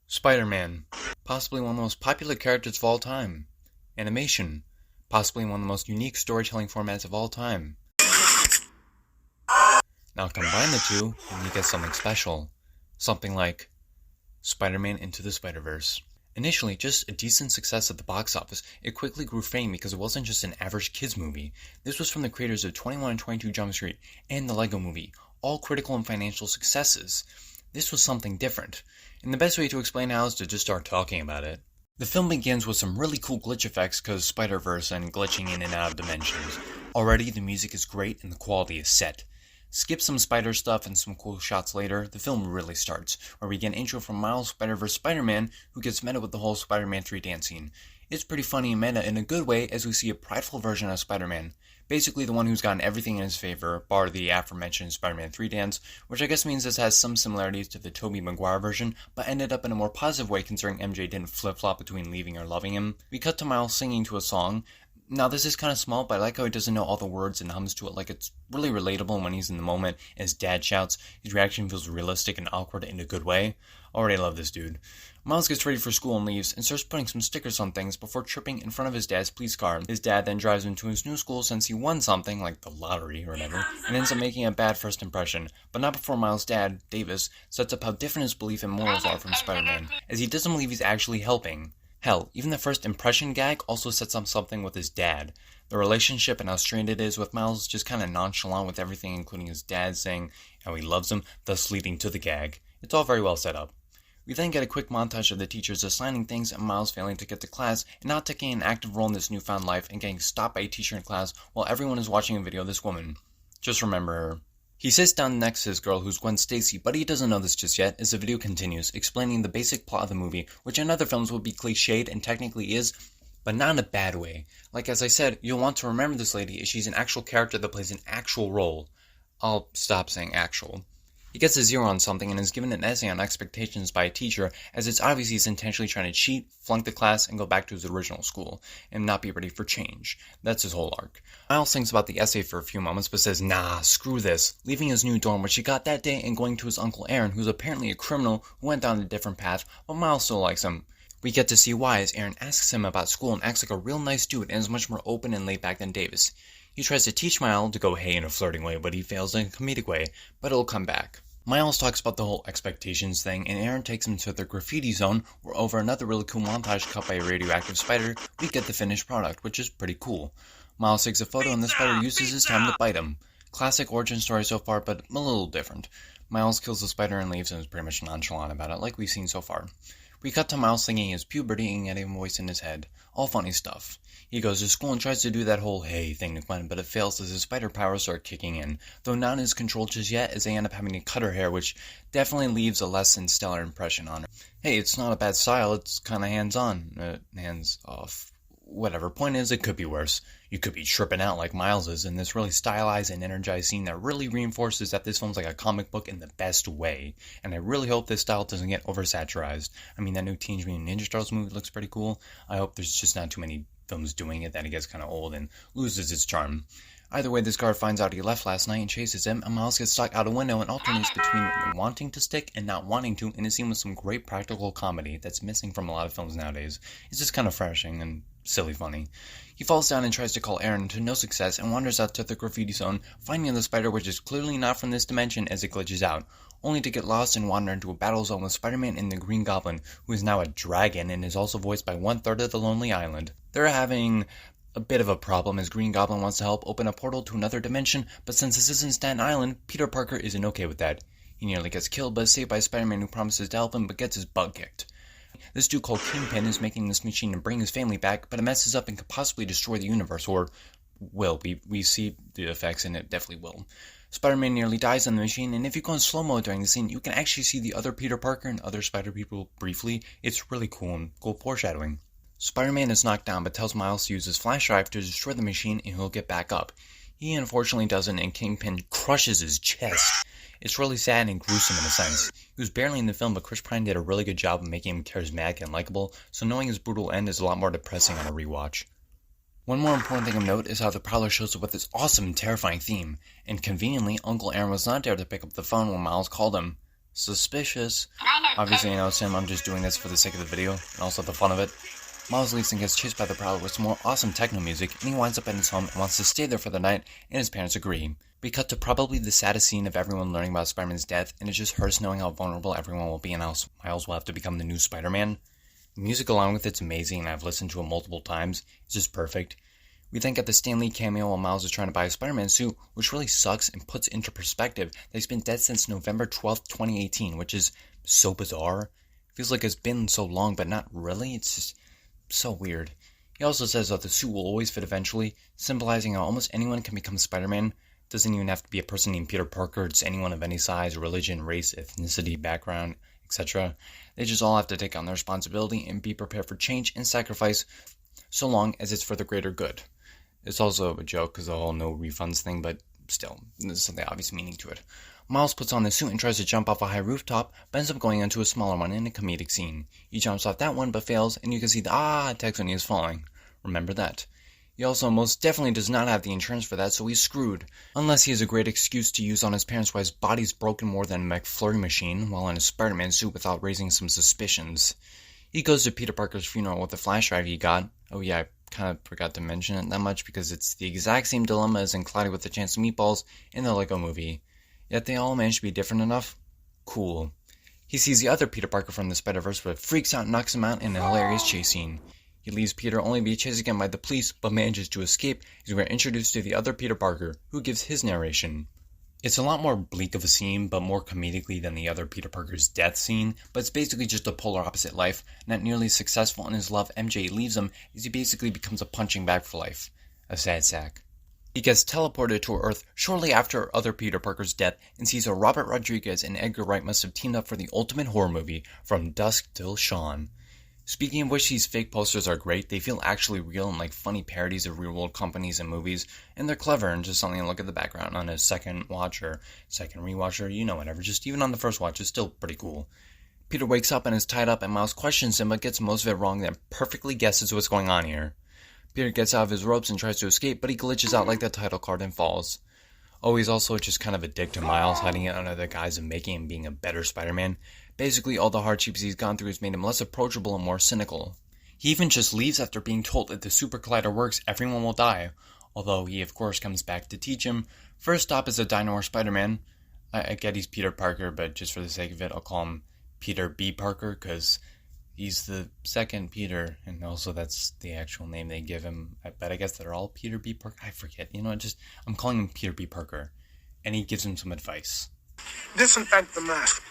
Spider-Man, possibly one of the most popular characters of all time. Animation, possibly one of the most unique storytelling formats of all time. Now combine the two, and you get something special. Something like Spider-Man Into the Spider-Verse. Initially just a decent success at the box office, it quickly grew fame because it wasn't just an average kids movie. This was from the creators of 21 and 22 Jump Street and the Lego Movie, all critical and financial successes. This was something different, and the best way to explain how is to just start talking about it. The film begins with some really cool glitch effects because Spider-Verse and glitching in and out of dimensions. Already the music is great and the quality is set. Skip some spider stuff and some cool shots later, the film really starts, where we get an intro from Miles Spider-Verse Spider-Man, who gets meta with the whole Spider-Man 3 dance scene. It's pretty funny and meta in a good way as we see a prideful version of Spider-Man. Basically the one who's gotten everything in his favor, bar the aforementioned Spider-Man 3 dance, which I guess means this has some similarities to the Tobey Maguire version, but ended up in a more positive way considering MJ didn't flip-flop between leaving or loving him. We cut to Miles singing to a song. Now this is kind of small, but I like how he doesn't know all the words and hums to it like it's really relatable when he's in the moment, and his dad shouts. His reaction feels realistic and awkward in a good way. Already love this dude. Miles gets ready for school and leaves, and starts putting some stickers on things before tripping in front of his dad's police car. His dad then drives him to his new school since he won something, like the lottery or whatever, and ends up making a bad first impression, but not before Miles' dad, Davis, sets up how different his belief and morals are from Spider-Man, as he doesn't believe he's actually helping. Hell, even the first impression gag also sets up something with his dad. The relationship and how strained it is with Miles just kind of nonchalant with everything, including his dad saying how he loves him, thus leading to the gag. It's all very well set up. We then get a quick montage of the teachers assigning things and Miles failing to get to class and not taking an active role in this newfound life and getting stopped by a teacher in class while everyone is watching a video of this woman. Just remember her. He sits down next to his girl, who's Gwen Stacy, but he doesn't know this just yet, as the video continues, explaining the basic plot of the movie, which in other films would be cliched and technically is, but not in a bad way. Like as I said, you'll want to remember this lady as she's an actual character that plays an actual role. I'll stop saying actual. He gets a 0 on something and is given an essay on expectations by a teacher, as it's obvious he's intentionally trying to cheat, flunk the class, and go back to his original school, and not be ready for change. That's his whole arc. Miles thinks about the essay for a few moments, but says, nah, screw this, leaving his new dorm which he got that day and going to his uncle Aaron, who's apparently a criminal who went down a different path, but Miles still likes him. We get to see why as Aaron asks him about school and acts like a real nice dude and is much more open and laid back than Davis. He tries to teach Miles to go hey in a flirting way, but he fails in a comedic way, but it'll come back. Miles talks about the whole expectations thing, and Aaron takes him to the graffiti zone, where over another really cool montage cut by a radioactive spider, we get the finished product, which is pretty cool. Miles takes a photo and the spider uses his time to bite him. Classic origin story so far, but a little different. Miles kills the spider and leaves and is pretty much nonchalant about it, like we've seen so far. We cut to Miles singing his puberty and getting a voice in his head. All funny stuff. He goes to school and tries to do that whole hey thing to Gwen, but it fails as his spider powers start kicking in, though not in his control just yet as they end up having to cut her hair, which definitely leaves a less than stellar impression on her. Hey, it's not a bad style, it's kinda hands-on. Hands off. Whatever, point is, it could be worse. You could be tripping out like Miles is in this really stylized and energized scene that really reinforces that this film's like a comic book in the best way, and I really hope this style doesn't get oversaturized. I mean, that new Teenage Mutant Ninja Turtles movie looks pretty cool. I hope there's just not too many films doing it that it gets kind of old and loses its charm. Either way, this guard finds out he left last night and chases him, and Miles gets stuck out a window and alternates between wanting to stick and not wanting to in a scene with some great practical comedy that's missing from a lot of films nowadays. It's just kind of refreshing and silly funny. He falls down and tries to call Aaron to no success and wanders out to the graffiti zone, finding the spider which is clearly not from this dimension as it glitches out, only to get lost and wander into a battle zone with Spider-Man and the Green Goblin, who is now a dragon and is also voiced by 1/3 of the Lonely Island. They're having a bit of a problem as Green Goblin wants to help open a portal to another dimension, but since this isn't Staten Island, Peter Parker isn't okay with that. He nearly gets killed but is saved by Spider-Man who promises to help him but gets his butt kicked. This dude called Kingpin is making this machine to bring his family back, but it messes up and could possibly destroy the universe, or will. We see the effects and it definitely will. Spider-Man nearly dies on the machine, and if you go in slow-mo during the scene, you can actually see the other Peter Parker and other Spider people briefly. It's really cool and cool foreshadowing. Spider-Man is knocked down but tells Miles to use his flash drive to destroy the machine and he'll get back up. He unfortunately doesn't, and Kingpin crushes his chest. It's really sad and gruesome in a sense. He was barely in the film, but Chris Pine did a really good job of making him charismatic and likable, so knowing his brutal end is a lot more depressing on a rewatch. One more important thing of note is how the Prowler shows up with this awesome and terrifying theme, and conveniently, Uncle Aaron was not there to pick up the phone when Miles called him. Suspicious. Obviously, I know it's him. I'm just doing this for the sake of the video and also the fun of it. Miles leaves and gets chased by the Prowler with some more awesome techno music, and he winds up at his home and wants to stay there for the night, and his parents agree. We cut to probably the saddest scene of everyone learning about Spider-Man's death, and it just hurts knowing how vulnerable everyone will be and how Miles will have to become the new Spider-Man. The music along with it's amazing, and I've listened to it multiple times. It's just perfect. We then get the Stan Lee cameo while Miles is trying to buy a Spider-Man suit, which really sucks and puts into perspective that he's been dead since November 12th, 2018, which is so bizarre. Feels like it's been so long, but not really. It's just so weird. He also says that the suit will always fit eventually, symbolizing how almost anyone can become Spider-Man. Doesn't even have to be a person named Peter Parker. It's anyone of any size, religion, race, ethnicity, background, etc. They just all have to take on their responsibility and be prepared for change and sacrifice, so long as it's for the greater good. It's also a joke because the whole no refunds thing, but still, there's something obvious meaning to it. Miles puts on the suit and tries to jump off a high rooftop, but ends up going into a smaller one in a comedic scene. He jumps off that one but fails, and you can see the text when he is falling. Remember that. He also most definitely does not have the insurance for that, so he's screwed. Unless he has a great excuse to use on his parents why his body's broken more than a McFlurry machine while in a Spider-Man suit without raising some suspicions. He goes to Peter Parker's funeral with the flash drive he got. Oh yeah, I kind of forgot to mention it that much because it's the exact same dilemma as in Cloudy with a Chance of Meatballs in the Lego movie. Yet they all manage to be different enough? Cool. He sees the other Peter Parker from the Spider-Verse, but freaks out and knocks him out in a hilarious chase scene. He leaves Peter only to be chased again by the police, but manages to escape as we are introduced to the other Peter Parker, who gives his narration. It's a lot more bleak of a scene, but more comedically than the other Peter Parker's death scene, but it's basically just a polar opposite life. Not nearly successful in his love, MJ leaves him as he basically becomes a punching bag for life. A sad sack. He gets teleported to Earth shortly after other Peter Parker's death and sees how Robert Rodriguez and Edgar Wright must have teamed up for the ultimate horror movie, From Dusk Till Dawn. Speaking of which, these fake posters are great. They feel actually real and like funny parodies of real-world companies and movies, and they're clever and just something to look at the background on a second watch or second rewatch or whatever. Just even on the first watch, it's still pretty cool. Peter wakes up and is tied up, and Miles questions him but gets most of it wrong, then perfectly guesses what's going on here. Peter gets out of his ropes and tries to escape, but he glitches out like the title card and falls. Oh, he's also just kind of a dick to Miles, hiding it under the guise of making him being a better Spider-Man. Basically, all the hardships he's gone through has made him less approachable and more cynical. He even just leaves after being told that the Super Collider works, everyone will die. Although he, of course, comes back to teach him. First stop is a Dino Spider-Man. I get he's Peter Parker, but just for the sake of it, I'll call him Peter B. Parker, because he's the second Peter, and also that's the actual name they give him. But I guess they're all Peter B. Parker. I forget. I'm calling him Peter B. Parker. And he gives him some advice. Disinfect the mask.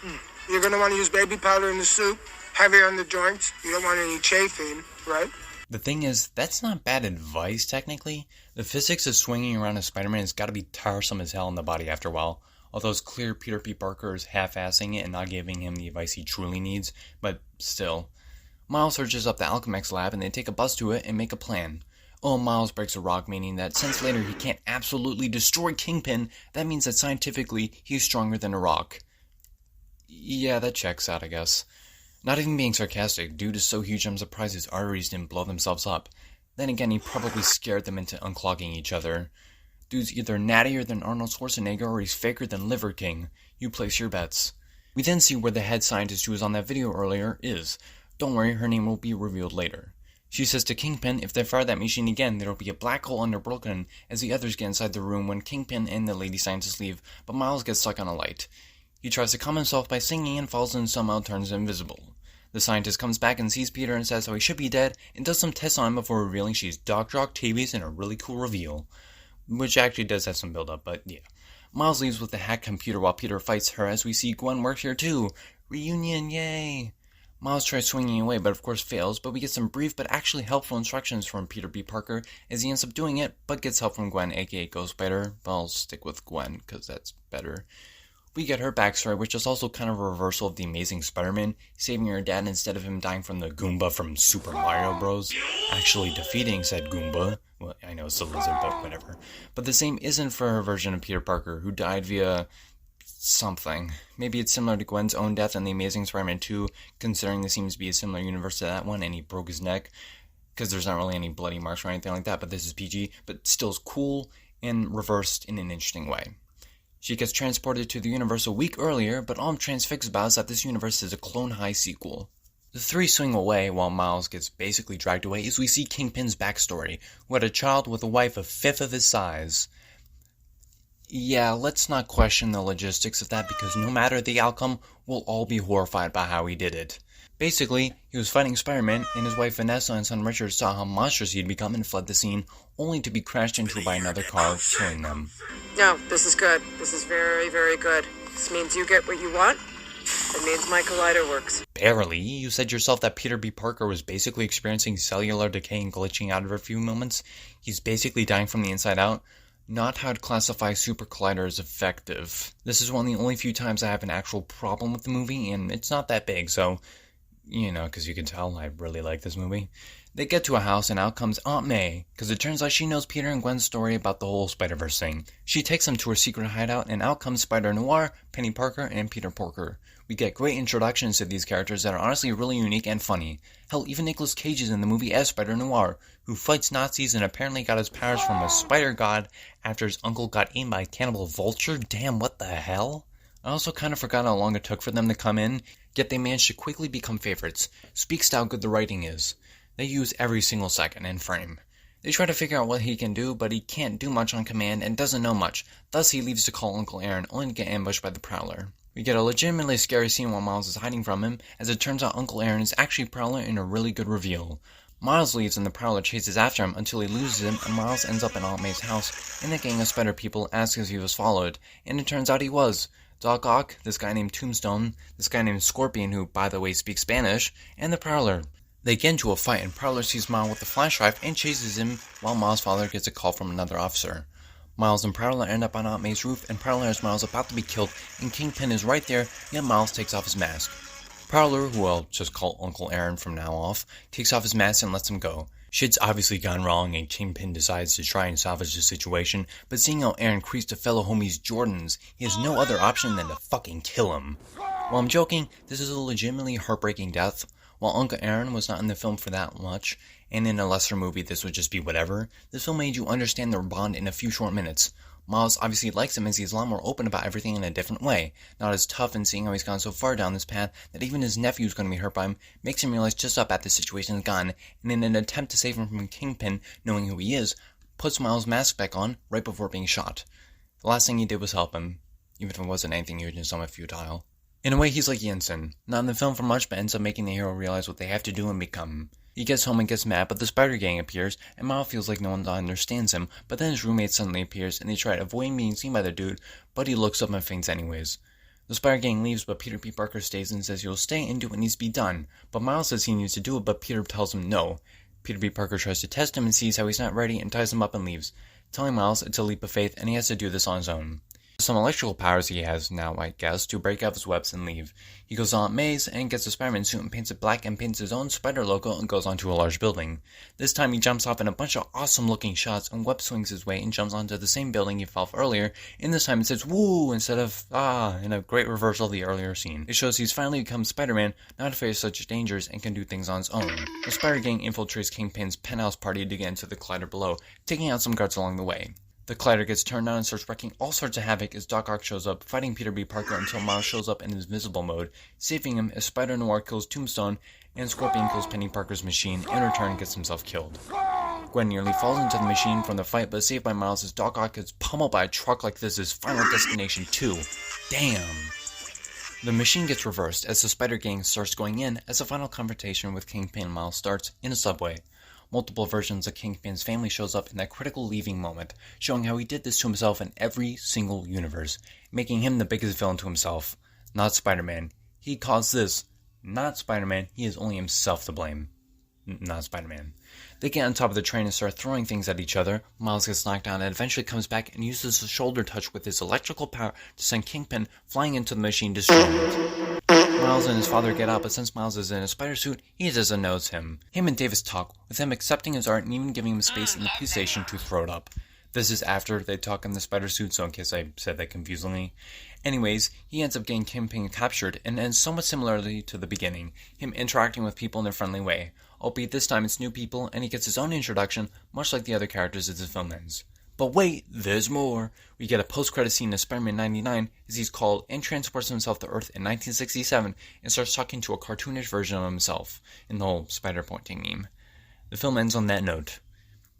You're going to want to use baby powder in the soup, heavier on the joints. You don't want any chafing, right? The thing is, that's not bad advice, technically. The physics of swinging around a Spider-Man has got to be tiresome as hell in the body after a while. Although it's clear Peter P. Parker is half-assing it and not giving him the advice he truly needs, but still. Miles searches up the Alchemax lab and they take a bus to it and make a plan. Oh, Miles breaks a rock, meaning that since later he can't absolutely destroy Kingpin, that means that scientifically he's stronger than a rock. Yeah, that checks out, I guess. Not even being sarcastic, dude is so huge I'm surprised his arteries didn't blow themselves up. Then again, he probably scared them into unclogging each other. Dude's either nattier than Arnold Schwarzenegger or he's faker than Liver King. You place your bets. We then see where the head scientist who was on that video earlier is. Don't worry, her name will be revealed later. She says to Kingpin if they fire that machine again, there will be a black hole under Brooklyn as the others get inside the room when Kingpin and the lady scientist leave, but Miles gets stuck on a light. He tries to calm himself by singing and falls and somehow turns invisible. The scientist comes back and sees Peter and says how he should be dead and does some tests on him before revealing she's Dr. Octavius in a really cool reveal. Which actually does have some build-up, but yeah. Miles leaves with the hacked computer while Peter fights her as we see Gwen works here too. Reunion, yay! Miles tries swinging away, but of course fails, but we get some brief but actually helpful instructions from Peter B. Parker as he ends up doing it, but gets help from Gwen, aka Ghost Spider. But I'll stick with Gwen, because that's better. We get her backstory, which is also kind of a reversal of the Amazing Spider-Man, saving her dad instead of him dying from the Goomba from Super Mario Bros. Actually defeating said Goomba. Well, I know it's a lizard, but whatever. But the same isn't for her version of Peter Parker, who died via something. Maybe it's similar to Gwen's own death in The Amazing Spider-Man 2, considering this seems to be a similar universe to that one, and he broke his neck, because there's not really any bloody marks or anything like that, but this is PG, but still is cool and reversed in an interesting way. She gets transported to the universe a week earlier, but all I'm transfixed about is that this universe is a Clone High sequel. The three swing away while Miles gets basically dragged away as we see Kingpin's backstory, who had a child with a wife a fifth of his size. Yeah, let's not question the logistics of that because no matter the outcome, we'll all be horrified by how he did it. Basically, he was fighting Spider-Man, and his wife Vanessa and son Richard saw how monstrous he'd become and fled the scene, only to be crashed into by another car, killing them. No, this is good. This is very, very good. This means you get what you want. It means my collider works. Barely. You said yourself that Peter B. Parker was basically experiencing cellular decay and glitching out every few moments. He's basically dying from the inside out. Not how to classify Super Collider as effective. This is one of the only few times I have an actual problem with the movie, and it's not that big, so, because you can tell I really like this movie. They get to a house, and out comes Aunt May, because it turns out she knows Peter and Gwen's story about the whole Spider-Verse thing. She takes them to her secret hideout, and out comes Spider-Noir, Penny Parker, and Peter Porker. We get great introductions to these characters that are honestly really unique and funny. Hell, even Nicolas Cage is in the movie as Spider-Noir, who fights Nazis and apparently got his powers from a spider god after his uncle got eaten by a cannibal vulture. Damn, what the hell? I also kind of forgot how long it took for them to come in, yet they managed to quickly become favorites. Speaks to how good the writing is. They use every single second and frame. They try to figure out what he can do, but he can't do much on command and doesn't know much. Thus, he leaves to call Uncle Aaron, only to get ambushed by the Prowler. We get a legitimately scary scene while Miles is hiding from him, as it turns out Uncle Aaron is actually Prowler in a really good reveal. Miles leaves and the Prowler chases after him until he loses him, and Miles ends up in Aunt May's house, and the gang of spider people asks if he was followed, and it turns out he was. Doc Ock, this guy named Tombstone, this guy named Scorpion, who, by the way, speaks Spanish, and the Prowler. They get into a fight, and Prowler sees Miles with the flash drive and chases him while Miles' father gets a call from another officer. Miles and Prowler end up on Aunt May's roof, and Prowler has Miles about to be killed, and Kingpin is right there, yet Miles takes off his mask. Prowler, who I'll just call Uncle Aaron from now off, takes off his mask and lets him go. Shit's obviously gone wrong, and Kingpin decides to try and salvage the situation, but seeing how Aaron creased a fellow homie's Jordans, he has no other option than to fucking kill him. While I'm joking, this is a legitimately heartbreaking death. While Uncle Aaron was not in the film for that much, and in a lesser movie this would just be whatever, this film made you understand their bond in a few short minutes. Miles obviously likes him as he's a lot more open about everything in a different way, not as tough, and seeing how he's gone so far down this path that even his nephew's going to be hurt by him makes him realize just how bad this situation has gone, and in an attempt to save him from Kingpin, knowing who he is, puts Miles' mask back on right before being shot. The last thing he did was help him, even if it wasn't anything huge and somewhat futile. In a way, he's like Yinsen, not in the film for much, but ends up making the hero realize what they have to do and become. He gets home and gets mad, but the Spider Gang appears, and Miles feels like no one understands him, but then his roommate suddenly appears, and they try to avoid being seen by the dude, but he looks up and faints anyways. The Spider Gang leaves, but Peter B. Parker stays and says he'll stay and do what needs to be done, but Miles says he needs to do it, but Peter tells him no. Peter B. Parker tries to test him and sees how he's not ready and ties him up and leaves, telling Miles it's a leap of faith and he has to do this on his own. Some electrical powers he has now, I guess, to break out his webs and leave. He goes on Maze and gets a Spider-Man suit and paints it black and paints his own spider logo and goes onto a large building. This time he jumps off in a bunch of awesome looking shots and web swings his way and jumps onto the same building he fell off earlier, and this time it says woo instead of ah, in a great reversal of the earlier scene. It shows he's finally become Spider-Man, not afraid of such dangers, and can do things on his own. The Spider Gang infiltrates Kingpin's penthouse party to get into the collider below, taking out some guards along the way. The collider gets turned on and starts wreaking all sorts of havoc as Doc Ock shows up, fighting Peter B. Parker until Miles shows up in his visible mode, saving him as Spider-Noir kills Tombstone, and Scorpion kills Penny Parker's machine, and in return gets himself killed. Gwen nearly falls into the machine from the fight, but saved by Miles as Doc Ock gets pummeled by a truck like this is Final Destination 2. Damn! The machine gets reversed as the Spider Gang starts going in as the final confrontation with Kingpin and Miles starts in a subway. Multiple versions of Kingpin's family shows up in that critical leaving moment, showing how he did this to himself in every single universe, making him the biggest villain to himself. Not Spider-Man. He caused this. Not Spider-Man. He has only himself to blame. Not Spider-Man. They get on top of the train and start throwing things at each other. Miles gets knocked down and eventually comes back and uses a shoulder touch with his electrical power to send Kingpin flying into the machine, destroying it. Miles and his father get out, but since Miles is in a spider suit, he doesn't notice him. Him and Davis talk, with him accepting his art and even giving him space in the police station to throw it up. This is after they talk in the spider suit, so in case I said that confusingly. Anyways, he ends up getting Kingpin captured, and ends somewhat similarly to the beginning, him interacting with people in a friendly way, albeit this time it's new people, and he gets his own introduction, much like the other characters as the film ends. But wait, there's more. We get a post-credit scene in Spider-Man 99 as he's called and transports himself to Earth in 1967 and starts talking to a cartoonish version of himself in the whole spider-pointing meme. The film ends on that note.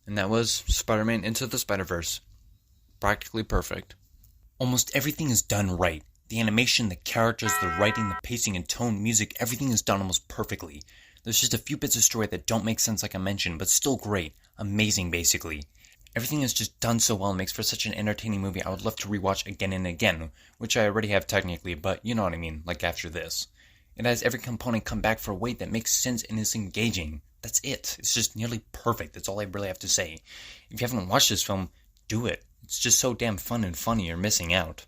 And that was Spider-Man Into the Spider-Verse. Practically perfect. Almost everything is done right. The animation, the characters, the writing, the pacing and tone, music, everything is done almost perfectly. There's just a few bits of story that don't make sense like I mentioned, but still great. Amazing, basically. Everything is just done so well and makes for such an entertaining movie I would love to rewatch again and again, which I already have technically, but you know what I mean, like after this. It has every component come back for a weight that makes sense and is engaging. That's it. It's just nearly perfect. That's all I really have to say. If you haven't watched this film, do it. It's just so damn fun and funny, you're missing out.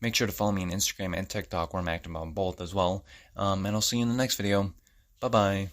Make sure to follow me on Instagram and TikTok where I'm active on both as well. And I'll see you in the next video. Bye-bye.